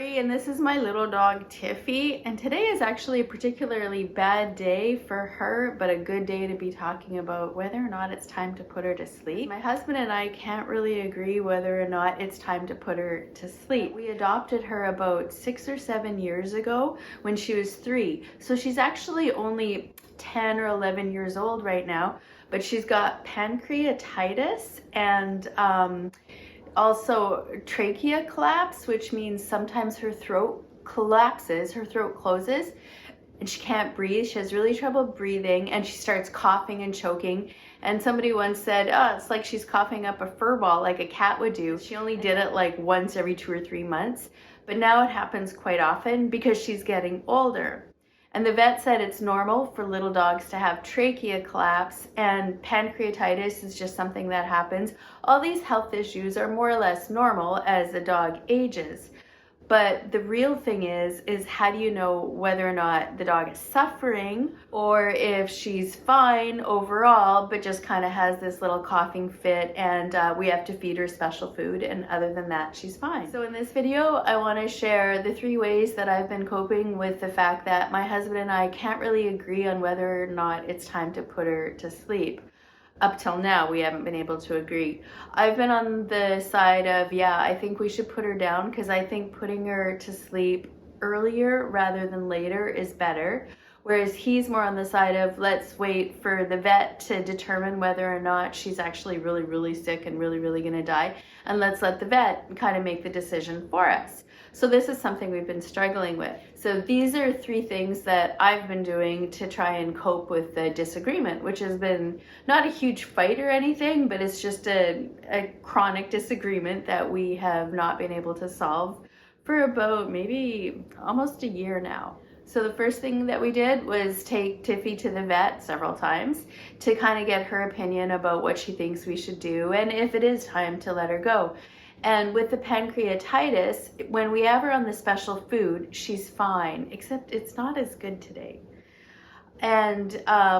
Laurie, and this is my little dog Tiffy, and today is actually a particularly bad day for her, but a good day to be talking about whether or not it's time to put her to sleep. My husband and I can't really agree whether or not it's time to put her to sleep. We adopted her about 6 or 7 years ago when she was 3, so she's actually only 10 or 11 years old right now, but she's got pancreatitis and also trachea collapse, which means sometimes her throat collapses, her throat closes, and she can't breathe. She has really trouble breathing, and she starts coughing and choking. And somebody once said, oh, it's like she's coughing up a fur ball like a cat would do. She only did it like once every 2 or 3 months, but now it happens quite often because she's getting older. And the vet said it's normal for little dogs to have trachea collapse, and pancreatitis is just something that happens. All these health issues are more or less normal as the dog ages. But the real thing is how do you know whether or not the dog is suffering or if she's fine overall, but just kind of has this little coughing fit and we have to feed her special food, and other than that, she's fine. So in this video, I want to share the 3 ways that I've been coping with the fact that my husband and I can't really agree on whether or not it's time to put her to sleep. Up till now, we haven't been able to agree. I've been on the side of, yeah, I think we should put her down because I think putting her to sleep earlier rather than later is better. Whereas he's more on the side of, let's wait for the vet to determine whether or not she's actually really, really sick and really, really gonna die. And let's let the vet kind of make the decision for us. So this is something we've been struggling with. So these are 3 things that I've been doing to try and cope with the disagreement, which has been not a huge fight or anything, but it's just a chronic disagreement that we have not been able to solve for about maybe almost a year now. So the first thing that we did was take Tiffy to the vet several times to kind of get her opinion about what she thinks we should do and if it is time to let her go. And with the pancreatitis, when we have her on the special food, she's fine, except it's not as good today. And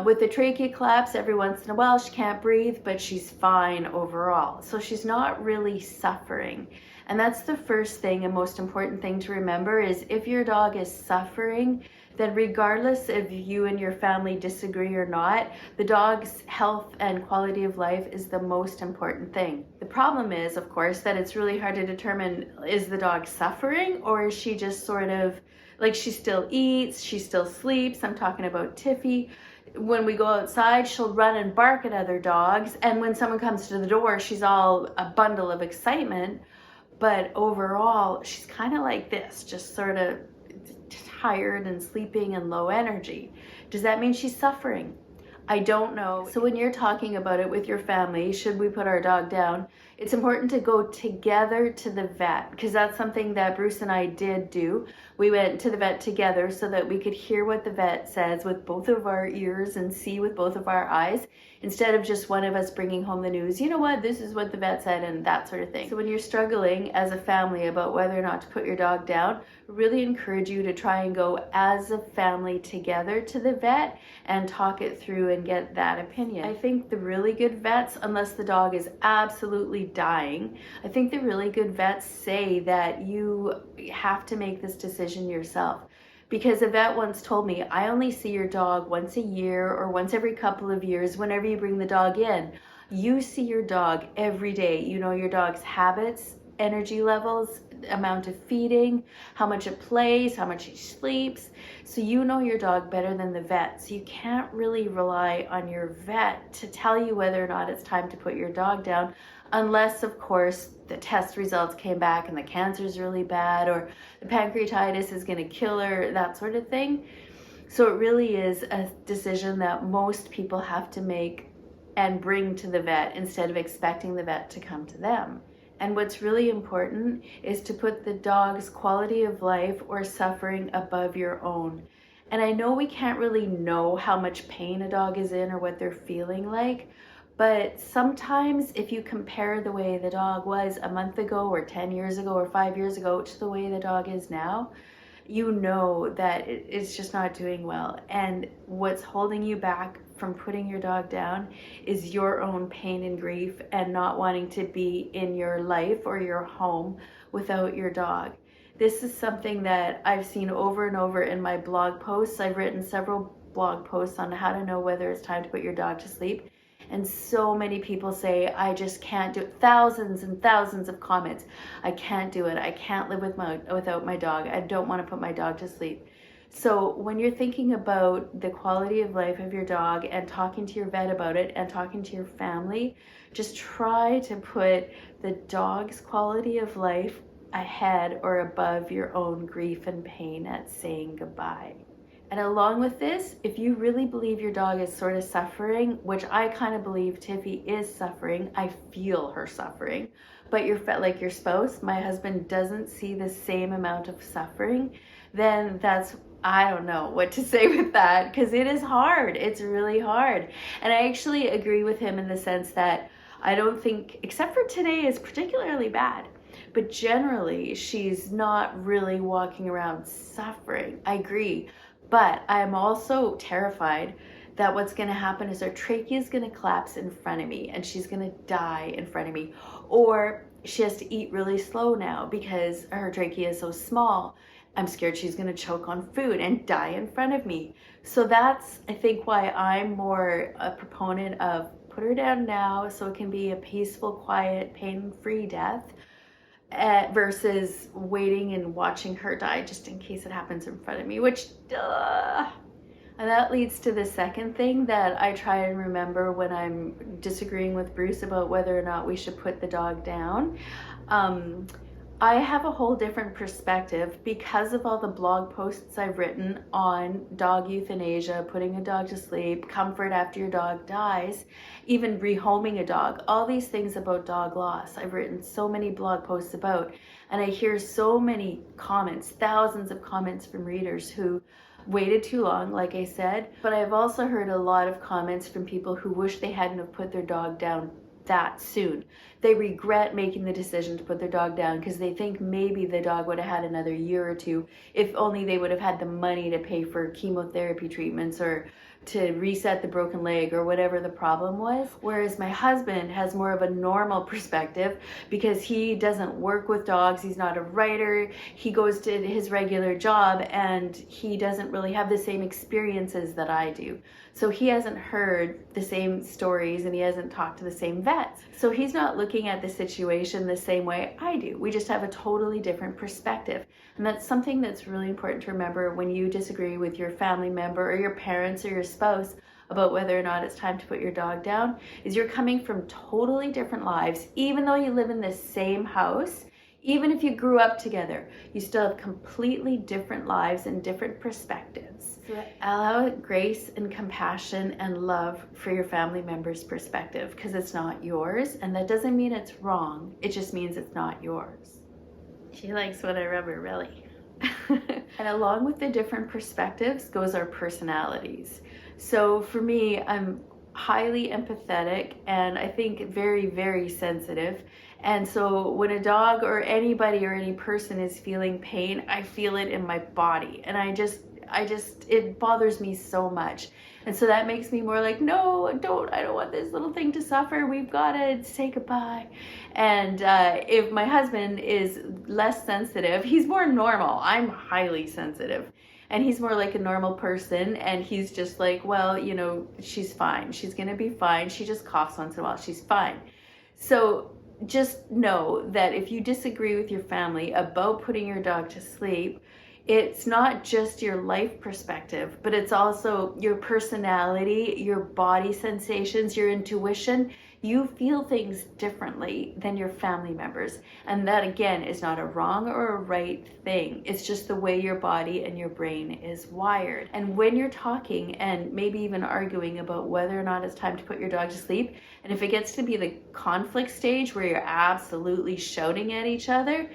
with the trachea collapse, every once in a while she can't breathe, but she's fine overall. So she's not really suffering. And that's the first thing and most important thing to remember is if your dog is suffering, then regardless if you and your family disagree or not, the dog's health and quality of life is the most important thing. The problem is, of course, that it's really hard to determine, is the dog suffering or is she just sort of, like she still eats, she still sleeps. I'm talking about Tiffy. When we go outside, she'll run and bark at other dogs. And when someone comes to the door, she's all a bundle of excitement. But overall, she's kind of like this, just sort of tired and sleeping and low energy. Does that mean she's suffering? I don't know. So when you're talking about it with your family, should we put our dog down? It's important to go together to the vet because that's something that Bruce and I did do. We went to the vet together so that we could hear what the vet says with both of our ears and see with both of our eyes instead of just one of us bringing home the news, you know what, this is what the vet said and that sort of thing. So when you're struggling as a family about whether or not to put your dog down, really encourage you to try and go as a family together to the vet and talk it through and get that opinion. I think the really good vets, unless the dog is absolutely dying, I think the really good vets say that you have to make this decision yourself. Because a vet once told me, I only see your dog once a year or once every couple of years whenever you bring the dog in. You see your dog every day. You know your dog's habits, energy levels, amount of feeding, how much it plays, how much he sleeps. So you know your dog better than the vet. So you can't really rely on your vet to tell you whether or not it's time to put your dog down, unless of course the test results came back and the cancer's really bad or the pancreatitis is going to kill her, that sort of thing. So it really is a decision that most people have to make and bring to the vet instead of expecting the vet to come to them. And what's really important is to put the dog's quality of life or suffering above your own. And I know we can't really know how much pain a dog is in or what they're feeling like, but sometimes if you compare the way the dog was a month ago or 10 years ago or 5 years ago to the way the dog is now, you know that it's just not doing well. And what's holding you back from putting your dog down is your own pain and grief and not wanting to be in your life or your home without your dog. This is something that I've seen over and over in my blog posts. I've written several blog posts on how to know whether it's time to put your dog to sleep. And so many people say, I just can't do it. Thousands and thousands of comments. I can't do it. I can't live without my dog. I don't want to put my dog to sleep. So when you're thinking about the quality of life of your dog and talking to your vet about it and talking to your family, just try to put the dog's quality of life ahead or above your own grief and pain at saying goodbye. And along with this, if you really believe your dog is sort of suffering, which I kind of believe Tiffy is suffering, I feel her suffering, but like your spouse, my husband, doesn't see the same amount of suffering, then I don't know what to say with that, because it is hard. It's really hard. And I actually agree with him in the sense that I don't think, except for today, is particularly bad. But generally, she's not really walking around suffering. I agree. But I'm also terrified that what's going to happen is her trachea is going to collapse in front of me and she's going to die in front of me. Or she has to eat really slow now because her trachea is so small. I'm scared she's going to choke on food and die in front of me. So that's, I think, why I'm more a proponent of put her down now so it can be a peaceful, quiet, pain-free death. Versus waiting and watching her die just in case it happens in front of me, which, and that leads to the second thing that I try and remember when I'm disagreeing with Bruce about whether or not we should put the dog down. I have a whole different perspective because of all the blog posts I've written on dog euthanasia, putting a dog to sleep, comfort after your dog dies, even rehoming a dog, all these things about dog loss. I've written so many blog posts about, and I hear so many comments, thousands of comments from readers who waited too long, like I said, but I've also heard a lot of comments from people who wish they hadn't have put their dog down that soon. They regret making the decision to put their dog down because they think maybe the dog would have had another year or two if only they would have had the money to pay for chemotherapy treatments or to reset the broken leg or whatever the problem was. Whereas my husband has more of a normal perspective because he doesn't work with dogs, he's not a writer, he goes to his regular job and he doesn't really have the same experiences that I do. So he hasn't heard the same stories and he hasn't talked to the same vets. So he's not looking at the situation the same way I do. We just have a totally different perspective. And that's something that's really important to remember when you disagree with your family member or your parents or your spouse about whether or not it's time to put your dog down, is you're coming from totally different lives. Even though you live in the same house, even if you grew up together, you still have completely different lives and different perspectives. So allow grace and compassion and love for your family member's perspective because it's not yours, and that doesn't mean it's wrong. It just means it's not yours. She likes when I rub her belly. And along with the different perspectives goes our personalities. So for me, I'm highly empathetic and I think very, very sensitive. And so when a dog or anybody or any person is feeling pain, I feel it in my body. And it bothers me so much. And so that makes me more like, no, I don't want this little thing to suffer. We've got to say goodbye. And if my husband is less sensitive, he's more normal. I'm highly sensitive. And he's more like a normal person. And he's just like, well, you know, she's fine. She's going to be fine. She just coughs once in a while. She's fine. So just know that if you disagree with your family about putting your dog to sleep, it's not just your life perspective, but it's also your personality, your body sensations, your intuition. You feel things differently than your family members. And that, again, is not a wrong or a right thing. It's just the way your body and your brain is wired. And when you're talking and maybe even arguing about whether or not it's time to put your dog to sleep, and if it gets to be the conflict stage where you're absolutely shouting at each other,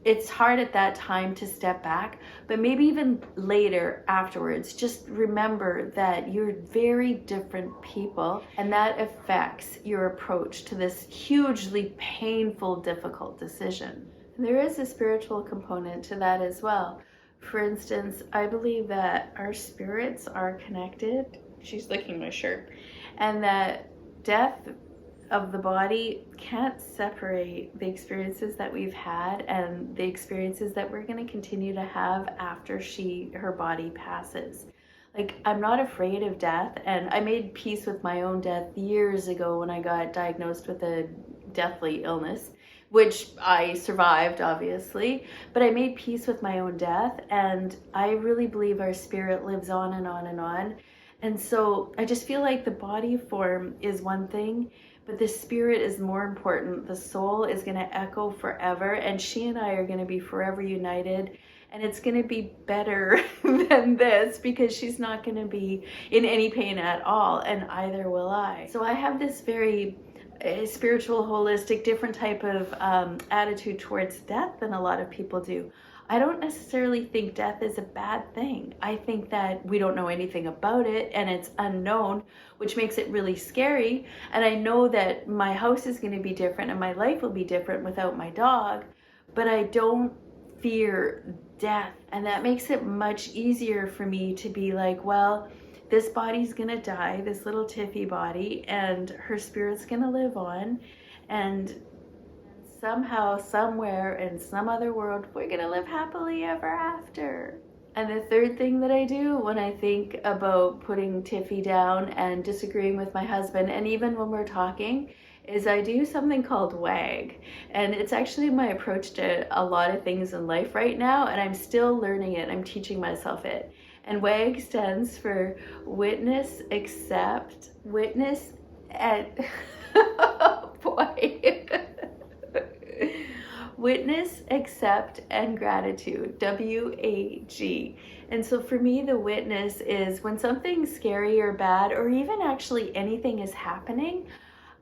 it's hard at that time to step back, but maybe even later afterwards, just remember that you're very different people and that affects your approach to this hugely painful, difficult decision. And there is a spiritual component to that as well. For instance, I believe that our spirits are connected. She's licking my shirt. And that death of the body can't separate the experiences that we've had and the experiences that we're going to continue to have after her body passes. Like, I'm not afraid of death, and I made peace with my own death years ago when I got diagnosed with a deathly illness, which I survived, obviously, but I made peace with my own death, and I really believe our spirit lives on and on and on. And so I just feel like the body form is one thing, but the spirit is more important. The soul is going to echo forever, and she and I are going to be forever united. And it's going to be better than this, because she's not going to be in any pain at all, and either will I. So I have this very spiritual, holistic, different type of attitude towards death than a lot of people do. I don't necessarily think death is a bad thing. I think that we don't know anything about it, and it's unknown, which makes it really scary. And I know that my house is going to be different and my life will be different without my dog, but I don't fear death. And that makes it much easier for me to be like, well, this body's gonna die, this little Tiffy body, and her spirit's gonna live on, and somehow, somewhere, in some other world, we're gonna live happily ever after. And the third thing that I do when I think about putting Tiffy down and disagreeing with my husband, and even when we're talking, is I do something called WAG. And it's actually my approach to a lot of things in life right now, and I'm still learning it. I'm teaching myself it. And WAG stands for witness, accept, witness, and oh boy. Witness, accept, and gratitude. WAG. And so for me, the witness is when something scary or bad, or even actually anything is happening,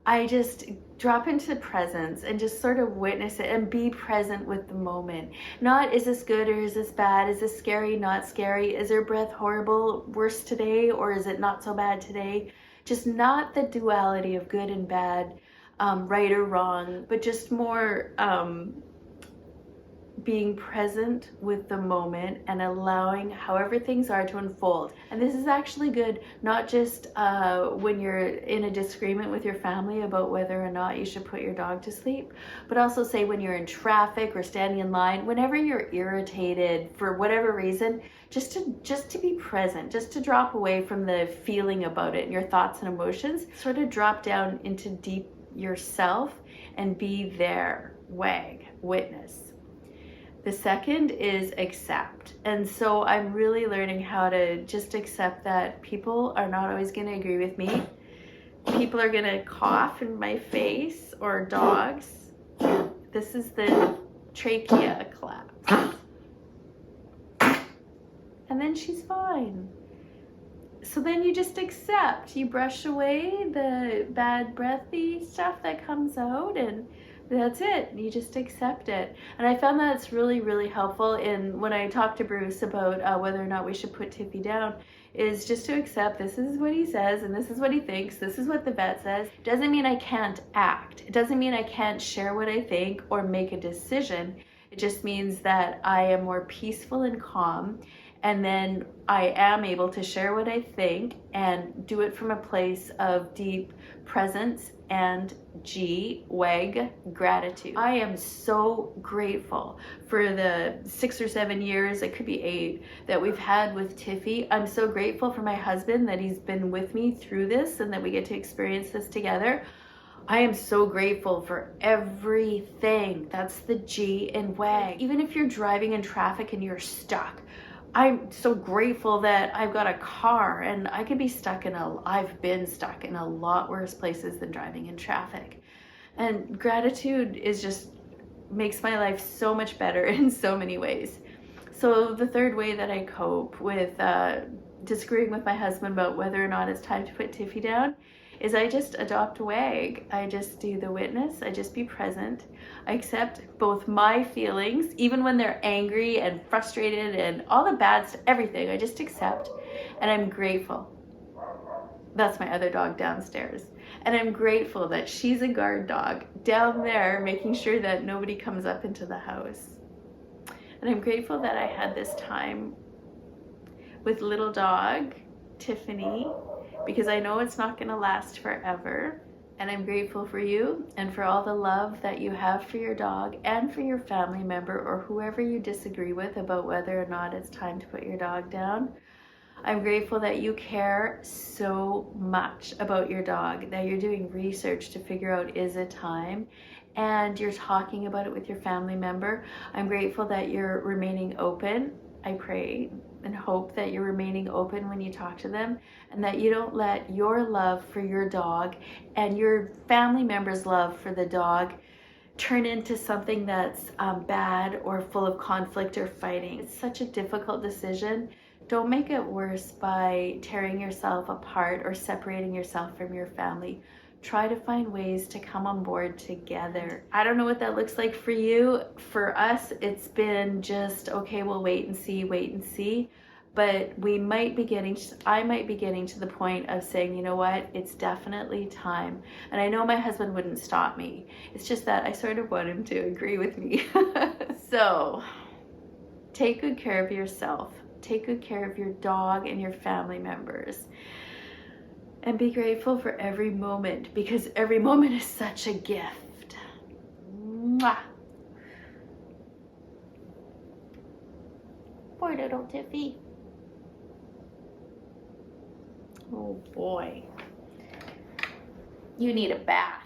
I just drop into presence and just sort of witness it and be present with the moment. Not, is this good or is this bad? Is this scary, not scary? Is her breath horrible, worse today, or is it not so bad today? Just not the duality of good and bad, right or wrong, but just more being present with the moment and allowing however things are to unfold. And this is actually good, not just when you're in a disagreement with your family about whether or not you should put your dog to sleep, but also say when you're in traffic or standing in line, whenever you're irritated for whatever reason, just to be present, just to drop away from the feeling about it and your thoughts and emotions, sort of drop down into deep yourself and be there. WAG, witness. The second is accept. And so I'm really learning how to just accept that people are not always going to agree with me. People are going to cough in my face, or dogs. This is the trachea collapse. And then she's fine. So then you just accept. You brush away the bad breathy stuff that comes out, and that's it. You just accept it. And I found that's really, really helpful in when I talk to Bruce about whether or not we should put Tiffy down, is just to accept this is what he says and this is what he thinks. This is what the vet says. Doesn't mean I can't act. It doesn't mean I can't share what I think or make a decision. It just means that I am more peaceful and calm, and then I am able to share what I think and do it from a place of deep presence and WAG, gratitude. I am so grateful for the 6 or 7 years, it could be 8, that we've had with Tiffy. I'm so grateful for my husband that he's been with me through this and that we get to experience this together. I am so grateful for everything. That's the G in WAG. Even if you're driving in traffic and you're stuck, I'm so grateful that I've got a car, and I could be stuck I've been stuck in a lot worse places than driving in traffic. And gratitude makes my life so much better in so many ways. So the third way that I cope with disagreeing with my husband about whether or not it's time to put Tiffy down is I just adopt WAG. I just do the witness. I just be present. I accept both my feelings, even when they're angry and frustrated and all the bad stuff, everything. I just accept, and I'm grateful. That's my other dog downstairs. And I'm grateful that she's a guard dog down there, making sure that nobody comes up into the house. And I'm grateful that I had this time with little dog, Tiffany, because I know it's not going to last forever. And I'm grateful for you and for all the love that you have for your dog and for your family member or whoever you disagree with about whether or not it's time to put your dog down. I'm grateful that you care so much about your dog, that you're doing research to figure out is it time, and you're talking about it with your family member. I'm grateful that you're remaining open. I pray and hope that you're remaining open when you talk to them, and that you don't let your love for your dog and your family member's love for the dog turn into something that's bad or full of conflict or fighting. It's such a difficult decision. Don't make it worse by tearing yourself apart or separating yourself from your family. Try to find ways to come on board together. I don't know what that looks like for you. For us, it's been just, okay, we'll wait and see. But I might be getting to the point of saying, you know what, it's definitely time. And I know my husband wouldn't stop me. It's just that I sort of want him to agree with me. So take good care of yourself. Take good care of your dog and your family members. And be grateful for every moment, because every moment is such a gift. Mwah. Poor little Tiffy. Oh boy. You need a bath.